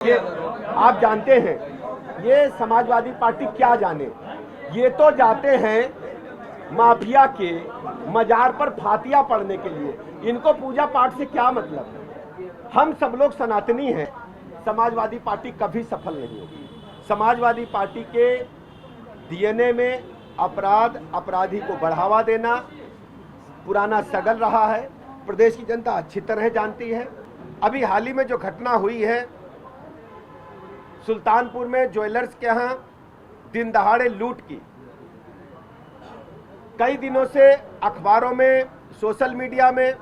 ये आप जानते हैं, ये समाजवादी पार्टी क्या जाने, ये तो जाते हैं माफिया के मजार पर फातिया पढ़ने के लिए। इनको पूजा पाठ से क्या मतलब है? हम सब लोग सनातनी हैं। समाजवादी पार्टी कभी सफल नहीं होगी। समाजवादी पार्टी के डीएनए में अपराध, अपराधी को बढ़ावा देना पुराना सगल रहा है। प्रदेश की जनता अच्छी तरह जानती है। अभी हाल ही में जो घटना हुई है सुल्तानपुर में ज्वेलर्स के यहाँ दिन दहाड़े लूट की, कई दिनों से अखबारों में, सोशल मीडिया में,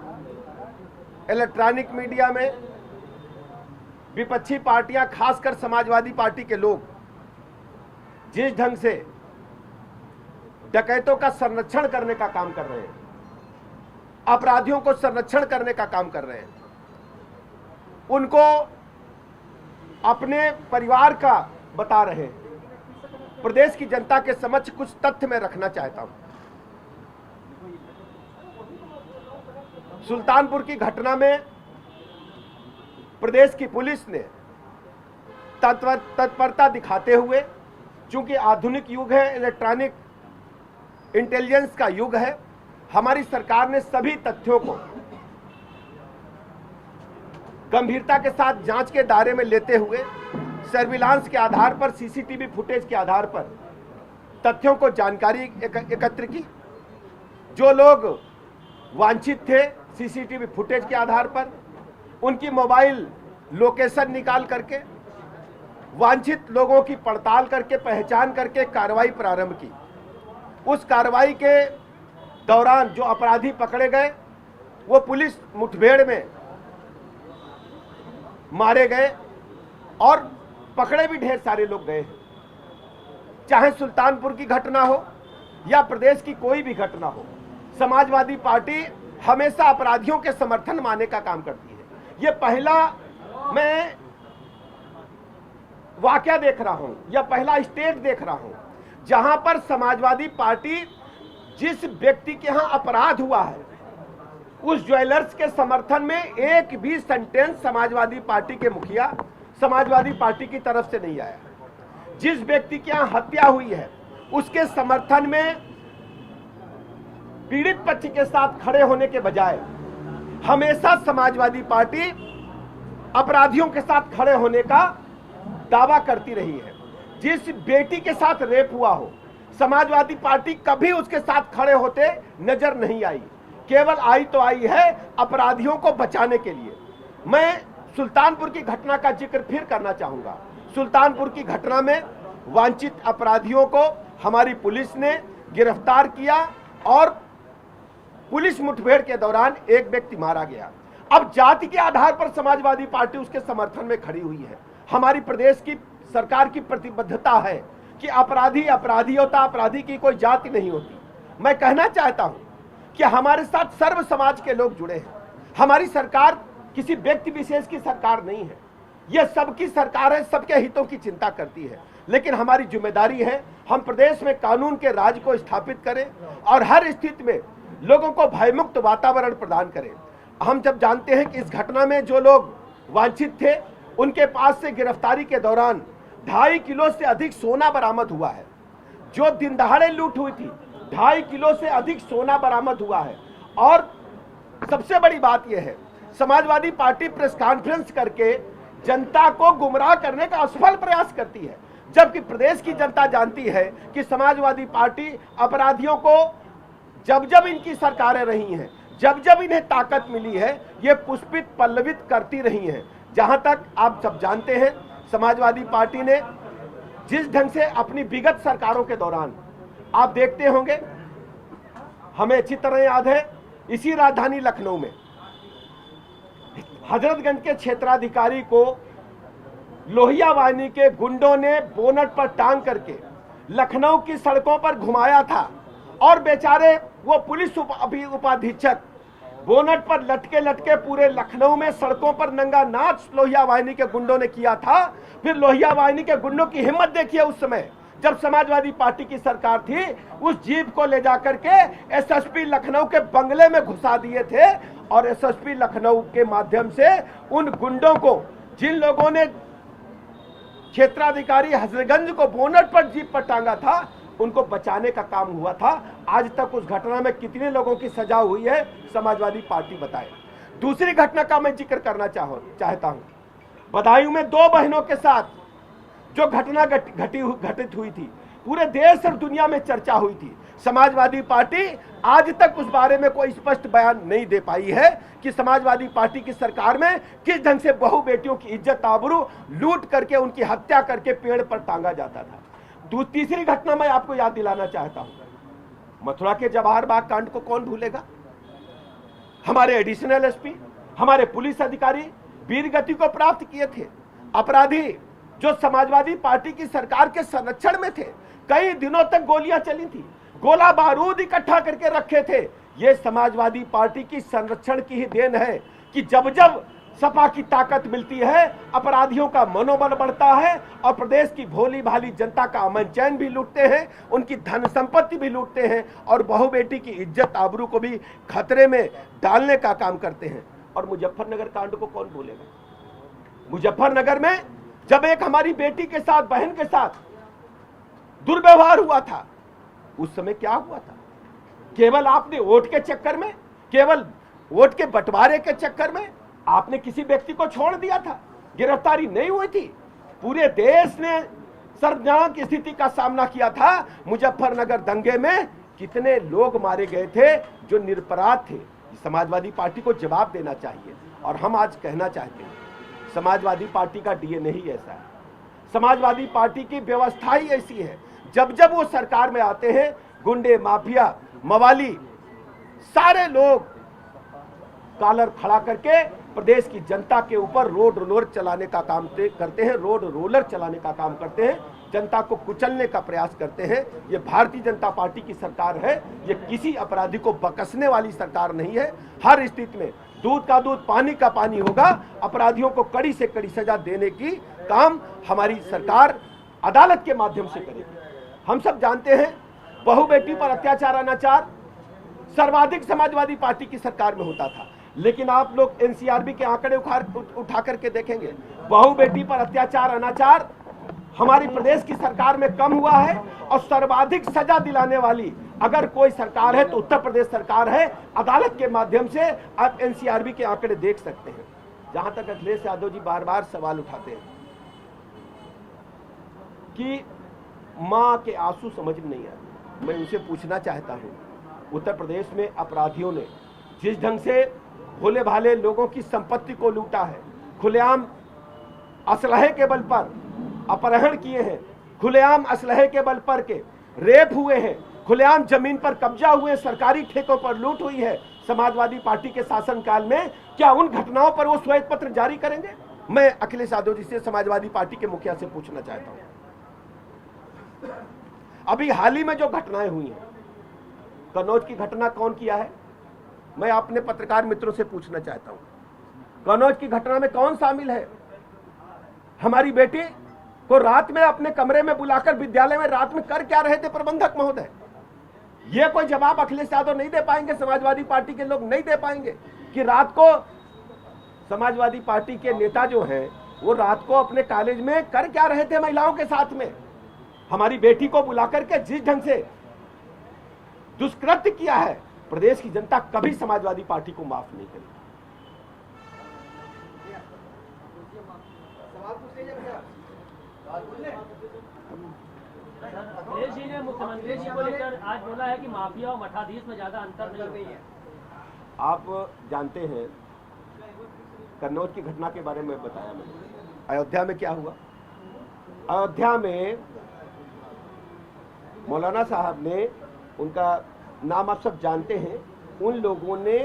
इलेक्ट्रॉनिक मीडिया में विपक्षी पार्टियां, खासकर समाजवादी पार्टी के लोग जिस ढंग से डकैतों का संरक्षण करने का काम कर रहे हैं, अपराधियों को संरक्षण करने का काम कर रहे हैं, उनको अपने परिवार का बता रहे हैं। प्रदेश की जनता के समक्ष कुछ तथ्य मैं रखना चाहता हूं। सुल्तानपुर की घटना में प्रदेश की पुलिस ने तत्परता दिखाते हुए, चूंकि आधुनिक युग है, इलेक्ट्रॉनिक इंटेलिजेंस का युग है, हमारी सरकार ने सभी तथ्यों को गंभीरता के साथ जांच के दायरे में लेते हुए सर्विलांस के आधार पर, सीसीटीवी फुटेज के आधार पर तथ्यों को जानकारी एकत्र की। जो लोग वांछित थे, सीसीटीवी फुटेज के आधार पर उनकी मोबाइल लोकेशन निकाल करके वांछित लोगों की पड़ताल करके, पहचान करके कार्रवाई प्रारंभ की। उस कार्रवाई के दौरान जो अपराधी पकड़े गए वो पुलिस मुठभेड़ में मारे गए और पकड़े भी ढेर सारे लोग गए। चाहे सुल्तानपुर की घटना हो या प्रदेश की कोई भी घटना हो, समाजवादी पार्टी हमेशा अपराधियों के समर्थन माने का काम करती है। ये पहला मैं वाकया देख रहा हूं या पहला स्टेट देख रहा हूं जहां पर समाजवादी पार्टी, जिस व्यक्ति के यहां अपराध हुआ है, उस ज्वेलर्स के समर्थन में एक भी सेंटेंस समाजवादी पार्टी के मुखिया, समाजवादी पार्टी की तरफ से नहीं आया। जिस व्यक्ति के यहां हत्या हुई है उसके समर्थन में पीड़ित पक्ष के साथ खड़े होने के बजाय हमेशा समाजवादी पार्टी अपराधियों के साथ खड़े होने का दावा करती रही है। जिस बेटी के साथ रेप हुआ हो, समाजवादी पार्टी कभी उसके साथ खड़े होते नजर नहीं आई। केवल आई तो आई है अपराधियों को बचाने के लिए। मैं सुल्तानपुर की घटना का जिक्र फिर करना चाहूंगा। सुल्तानपुर की घटना में वांछित अपराधियों को हमारी पुलिस ने गिरफ्तार किया और पुलिस मुठभेड़ के दौरान एक व्यक्ति मारा गया। अब जाति के आधार पर समाजवादी पार्टी उसके समर्थन में खड़ी हुई है। हमारी प्रदेश की सरकार की प्रतिबद्धता है कि अपराधी अपराधी होता, अपराधी की कोई जाति नहीं होती। मैं कहना चाहता हूं कि हमारे साथ सर्व समाज के लोग जुड़े हैं। हमारी सरकार किसी व्यक्ति विशेष की सरकार नहीं है, यह सबकी सरकार है, सबके हितों की चिंता करती है। लेकिन हमारी जिम्मेदारी है हम प्रदेश में कानून के राज को स्थापित करें और हर स्थिति में लोगों को भयमुक्त वातावरण प्रदान करें। हम जब जानते हैं कि इस घटना में जो लोग वांछित थे उनके पास से गिरफ्तारी के दौरान 2.5 किलो से अधिक सोना बरामद हुआ है। जो दिन दहाड़े लूट हुई थी, 2.5 किलो से अधिक सोना बरामद हुआ है। और सबसे बड़ी बात यह है, समाजवादी पार्टी प्रेस कॉन्फ्रेंस करके जनता को गुमराह करने का असफल प्रयास करती है, जबकि प्रदेश की जनता जानती है कि समाजवादी पार्टी अपराधियों को जब जब इनकी सरकारें रही हैं, जब जब इन्हें ताकत मिली है, ये पुष्पित पल्लवित करती रही हैं। जहां तक आप सब जानते हैं, समाजवादी पार्टी ने जिस ढंग से अपनी विगत सरकारों के दौरान, आप देखते होंगे, हमें अच्छी तरह याद है, इसी राजधानी लखनऊ में हजरतगंज के क्षेत्राधिकारी को लोहिया वाहिनी के गुंडों ने बोनट पर टांग करके लखनऊ की सड़कों पर घुमाया था और बेचारे वो पुलिस उपाधीक्षक बोनट पर लटके लटके पूरे लखनऊ में सड़कों पर नंगा नाच लोहिया वाहिनी के गुंडों ने किया था। फिर लोहिया वाहिनी के गुंडों की हिम्मत देखिए, उस समय जब समाजवादी पार्टी की सरकार थी, उस जीप को ले जाकर के एसएसपी लखनऊ के बंगले में घुसा दिए थे और एसएसपी लखनऊ के माध्यम से उन गुंडों को, जिन लोगों ने क्षेत्राधिकारी हजरतगंज को बोनट पर जीप पर टांगा था, उनको बचाने का काम हुआ था। आज तक उस घटना में कितने लोगों की सजा हुई है समाजवादी पार्टी बताए। दूसरी घटना का मैं जिक्र करना चाहता हूं। बदायूं में 2 बहनों के साथ जो घटना घटित हुई थी, पूरे देश और दुनिया में चर्चा हुई थी। समाजवादी पार्टी आज तक उस बारे में कोई स्पष्ट बयान नहीं दे पाई है कि समाजवादी पार्टी की सरकार में किस ढंग से बहु बेटियों की इज्जत आबरू लूट करके उनकी हत्या करके पेड़ पर टांगा जाता था। तीसरी घटना मैं आपको याद दिलाना चाहता हूं। मथुरा के जवाहर बाग कांड को कौन भूलेगा। हमारे एडिशनल एसपी, हमारे पुलिस अधिकारी वीर गति को प्राप्त किए थे। अपराधी जो समाजवादी पार्टी की सरकार के संरक्षण में थे, कई दिनों तक गोलियां चली थी, गोला बारूद इकट्ठा करके रखे थे। यह समाजवादी पार्टी की संरक्षण की ही देन है कि जब जब सपा की ताकत मिलती है, अपराधियों का मनोबल बढ़ता है और प्रदेश की भोली भाली जनता का अमन चैन भी लूटते हैं, उनकी धन संपत्ति भी लूटते हैं और बहु बेटी की इज्जत आबरू को भी खतरे में डालने का काम करते हैं। और मुजफ्फरनगर कांड को कौन भूलेगा। मुजफ्फरनगर में जब एक हमारी बेटी के साथ, बहन के साथ दुर्व्यवहार हुआ था, उस समय क्या हुआ था। केवल आपने वोट के चक्कर में, केवल वोट के बंटवारे के चक्कर में आपने किसी व्यक्ति को छोड़ दिया था, गिरफ्तारी नहीं हुई थी। पूरे देश ने शर्मनाक स्थिति का सामना किया था। मुजफ्फरनगर दंगे में कितने लोग मारे गए थे जो निरपराध थे। समाजवादी पार्टी को जवाब देना चाहिए। और हम आज कहना चाहते हैं, समाजवादी पार्टी का डीएनए ही ऐसा है, समाजवादी पार्टी की व्यवस्था ही ऐसी है। जब जब वो सरकार में आते हैं, गुंडे, माफिया, मवाली सारे लोग कॉलर खड़ा करके प्रदेश की जनता के ऊपर रोड रोलर चलाने का काम करते हैं, रोड रोलर चलाने का काम करते हैं, जनता को कुचलने का प्रयास करते हैं। ये भारतीय जनता पार्टी की सरकार है, ये किसी अपराधी को बकसने वाली सरकार नहीं है। हर स्थिति में दूध का दूध, पानी का पानी होगा। अपराधियों को कड़ी से कड़ी सजा देने की काम हमारी सरकार अदालत के माध्यम से करेगी। हम सब जानते हैं, बहु बेटी पर अत्याचार, अनाचार सर्वाधिक समाजवादी पार्टी की सरकार में होता था। लेकिन आप लोग एनसीआरबी के आंकड़े उठा करके देखेंगे, बहु बेटी पर अत्याचार, अनाचार हमारी प्रदेश की सरकार में कम हुआ है। और सर्वाधिक सजा दिलाने वाली अगर कोई सरकार है तो उत्तर प्रदेश सरकार है। अदालत के माध्यम से आप एनसीआरबी के आंकड़े देख सकते हैं। जहां तक अखिलेश यादव जी बार बार सवाल उठाते हैं कि मां के आंसू समझ में नहीं आते, मैं उनसे पूछना चाहता हूं, उत्तर प्रदेश में अपराधियों ने जिस ढंग से भोले भाले लोगों की संपत्ति को लूटा है, खुलेआम असलहे के बल पर अपहरण किए हैं, खुलेआम असलहे के बल पर के रेप हुए हैं, खुलेआम जमीन पर कब्जा हुए, सरकारी ठेकों पर लूट हुई है समाजवादी पार्टी के शासनकाल में, क्या उन घटनाओं पर वो श्वेत पत्र जारी करेंगे? मैं अखिलेश यादव जी से, समाजवादी पार्टी के मुखिया से पूछना चाहता हूं। अभी हाल ही में जो घटनाएं हुई हैं, कन्नौज की घटना कौन किया है? मैं अपने पत्रकार मित्रों से पूछना चाहता हूं, कन्नौज की घटना में कौन शामिल है? हमारी बेटी को रात में अपने कमरे में बुलाकर विद्यालय में रात में कर क्या रहे थे प्रबंधक महोदय? यह कोई जवाब अखिलेश यादव नहीं दे पाएंगे, समाजवादी पार्टी के लोग नहीं दे पाएंगे कि रात को समाजवादी पार्टी के नेता जो हैं वो रात को अपने कॉलेज में कर क्या रहे थे महिलाओं के साथ में। हमारी बेटी को बुलाकर के जिस ढंग से दुष्कृत्य किया है, प्रदेश की जनता कभी समाजवादी पार्टी को माफ नहीं करेगी। अखिलेश जी ने मुख्यमंत्री जी को लेकर आज बोला है कि माफिया और मठाधीश में ज्यादा अंतर नहीं है। आप जानते हैं कन्नौज की घटना के बारे में बताया मैंने। अयोध्या में क्या हुआ? अयोध्या में मौलाना साहब ने, उनका नाम आप सब जानते हैं, उन लोगों ने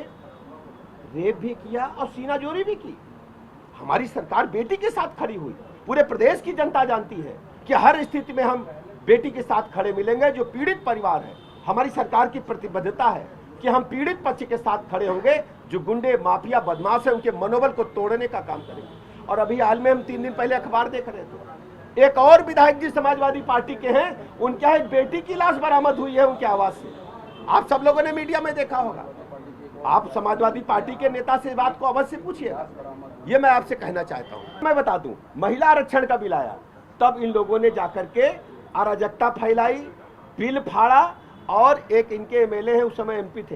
रेप भी किया और सीनाजोरी भी की। हमारी सरकार बेटी के साथ खड़ी हुई। पूरे प्रदेश की जनता जानती है कि हर स्थिति में हम बेटी के साथ खड़े मिलेंगे। जो पीड़ित परिवार है, हमारी सरकार की प्रतिबद्धता है कि हम पीड़ित पक्ष के साथ खड़े होंगे। जो गुंडे, माफिया, बदमाश है, उनके मनोबल को तोड़ने का काम करेंगे। और अभी हाल में हम 3 दिन पहले अखबार देख रहे थे, एक और विधायक जी समाजवादी पार्टी के हैं, उनके यहाँ एक बेटी की लाश बरामद हुई है उनके आवास से। आप सब लोगों ने मीडिया में देखा होगा। आप समाजवादी पार्टी के नेता से बात को अवश्य पूछिएगा। ये मैं आपसे कहना चाहता हूं। मैं बता दूं, महिला आरक्षण का बिल आया, तब इन लोगों ने जाकर के अराजकता फैलाई, बिल फाड़ा और एक इनके एमएलए हैं, उस समय एमपी थे,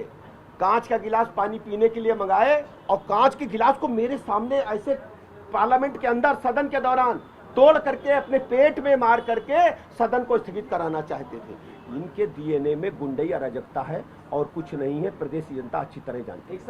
कांच का गिलास पानी पीने के लिए मंगाए और कांच के गिलास को मेरे सामने ऐसे पार्लियामेंट के अंदर सदन के दौरान तोड़ करके अपने पेट में मार करके सदन को स्थगित कराना चाहते थे। इनके डीएनए में गुंडई अराजकता है और कुछ नहीं है, प्रदेश की जनता अच्छी तरह जानती है।